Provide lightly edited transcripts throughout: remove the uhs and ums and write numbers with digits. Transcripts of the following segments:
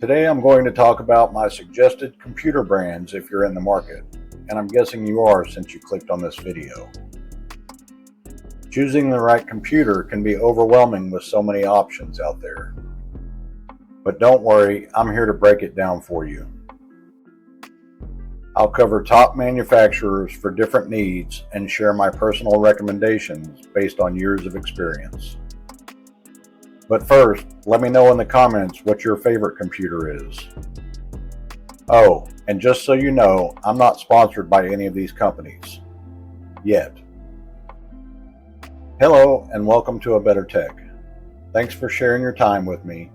Today I'm going to talk about my suggested computer brands if you're in the market, and I'm guessing you are since you clicked on this video. Choosing the right computer can be overwhelming with so many options out there. But don't worry, I'm here to break it down for you. I'll cover top manufacturers for different needs and share my personal recommendations based on years of experience. But first, let me know in the comments what your favorite computer is. Oh, and just so you know, I'm not sponsored by any of these companies. Yet. Hello, and welcome to A Better Tech. Thanks for sharing your time with me.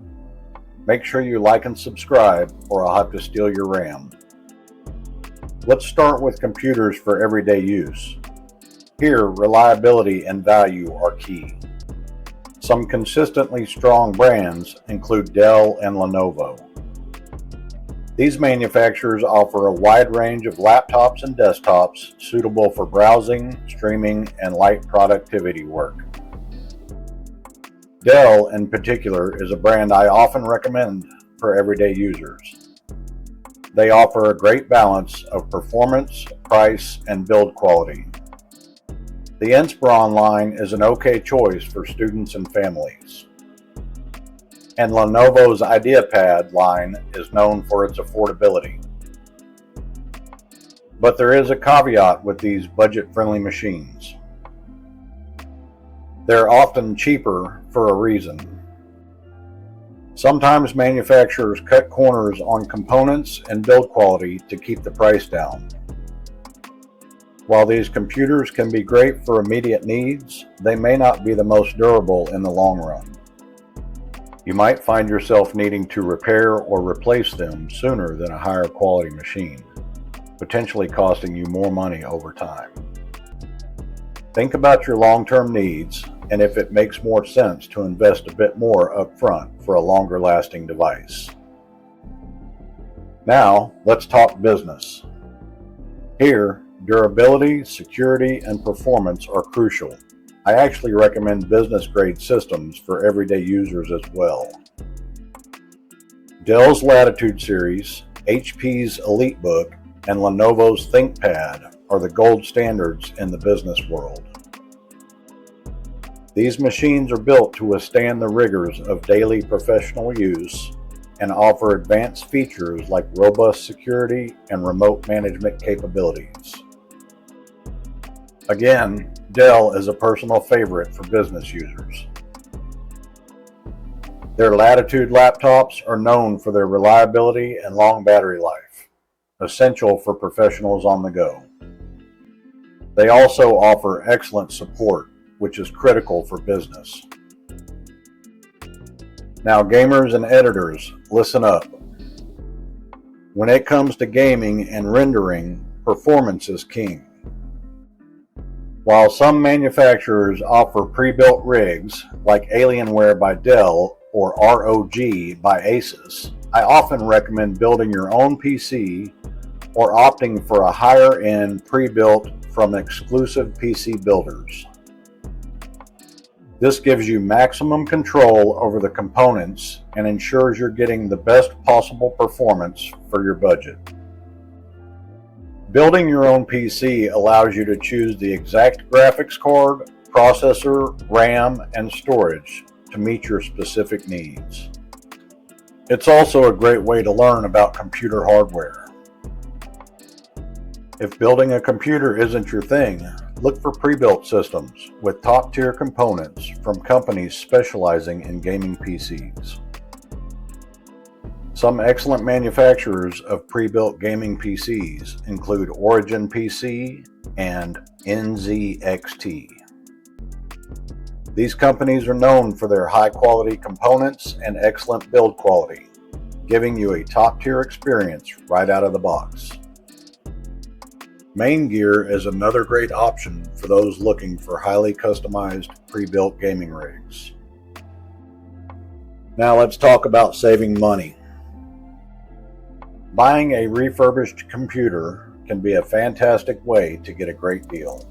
Make sure you like and subscribe, or I'll have to steal your RAM. Let's start with computers for everyday use. Here, reliability and value are key. Some consistently strong brands include Dell and Lenovo. These manufacturers offer a wide range of laptops and desktops suitable for browsing, streaming, and light productivity work. Dell, in particular, is a brand I often recommend for everyday users. They offer a great balance of performance, price, and build quality. The Inspiron line is an okay choice for students and families. And Lenovo's IdeaPad line is known for its affordability. But there is a caveat with these budget-friendly machines. They're often cheaper for a reason. Sometimes manufacturers cut corners on components and build quality to keep the price down. While these computers can be great for immediate needs, they may not be the most durable in the long run. You might find yourself needing to repair or replace them sooner than a higher quality machine, potentially costing you more money over time. Think about your long-term needs and if it makes more sense to invest a bit more upfront for a longer-lasting device. Now, let's talk business. Here, durability, security, and performance are crucial. I actually recommend business-grade systems for everyday users as well. Dell's Latitude series, HP's EliteBook, and Lenovo's ThinkPad are the gold standards in the business world. These machines are built to withstand the rigors of daily professional use and offer advanced features like robust security and remote management capabilities. Again, Dell is a personal favorite for business users. Their Latitude laptops are known for their reliability and long battery life, essential for professionals on the go. They also offer excellent support, which is critical for business. Now, gamers and editors, listen up. When it comes to gaming and rendering, performance is king. While some manufacturers offer pre-built rigs like Alienware by Dell or ROG by Asus, I often recommend building your own PC or opting for a higher-end pre-built from exclusive PC builders. This gives you maximum control over the components and ensures you're getting the best possible performance for your budget. Building your own PC allows you to choose the exact graphics card, processor, RAM, and storage to meet your specific needs. It's also a great way to learn about computer hardware. If building a computer isn't your thing, look for pre-built systems with top-tier components from companies specializing in gaming PCs. Some excellent manufacturers of pre-built gaming PCs include Origin PC and NZXT. These companies are known for their high-quality components and excellent build quality, giving you a top-tier experience right out of the box. Maingear is another great option for those looking for highly customized pre-built gaming rigs. Now let's talk about saving money. Buying a refurbished computer can be a fantastic way to get a great deal.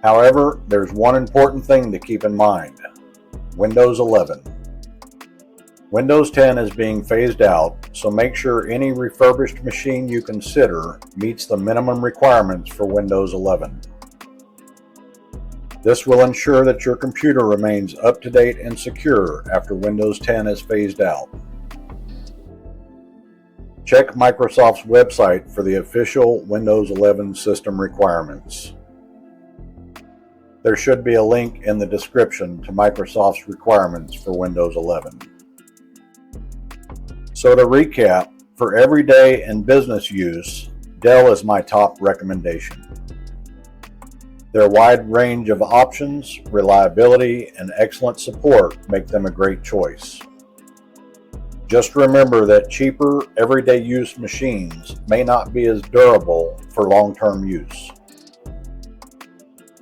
However, there's one important thing to keep in mind: Windows 11. Windows 10 is being phased out, so make sure any refurbished machine you consider meets the minimum requirements for Windows 11. This will ensure that your computer remains up to date and secure after Windows 10 is phased out. Check Microsoft's website for the official Windows 11 system requirements. There should be a link in the description to Microsoft's requirements for Windows 11. So to recap, for everyday and business use, Dell is my top recommendation. Their wide range of options, reliability, and excellent support make them a great choice. Just remember that cheaper, everyday use machines may not be as durable for long-term use.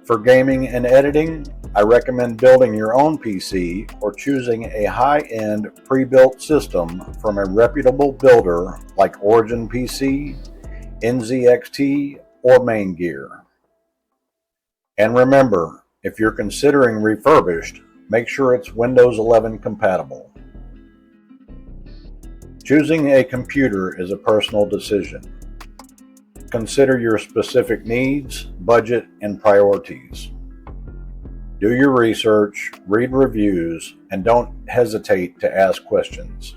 For gaming and editing, I recommend building your own PC or choosing a high-end pre-built system from a reputable builder like Origin PC, NZXT, or Main Gear. And remember, if you're considering refurbished, make sure it's Windows 11 compatible. Choosing a computer is a personal decision. Consider your specific needs, budget, and priorities. Do your research, read reviews, and don't hesitate to ask questions.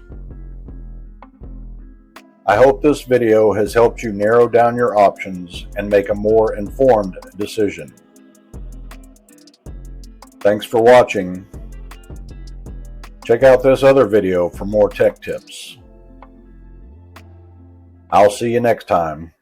I hope this video has helped you narrow down your options and make a more informed decision. Thanks for watching. Check out this other video for more tech tips. I'll see you next time.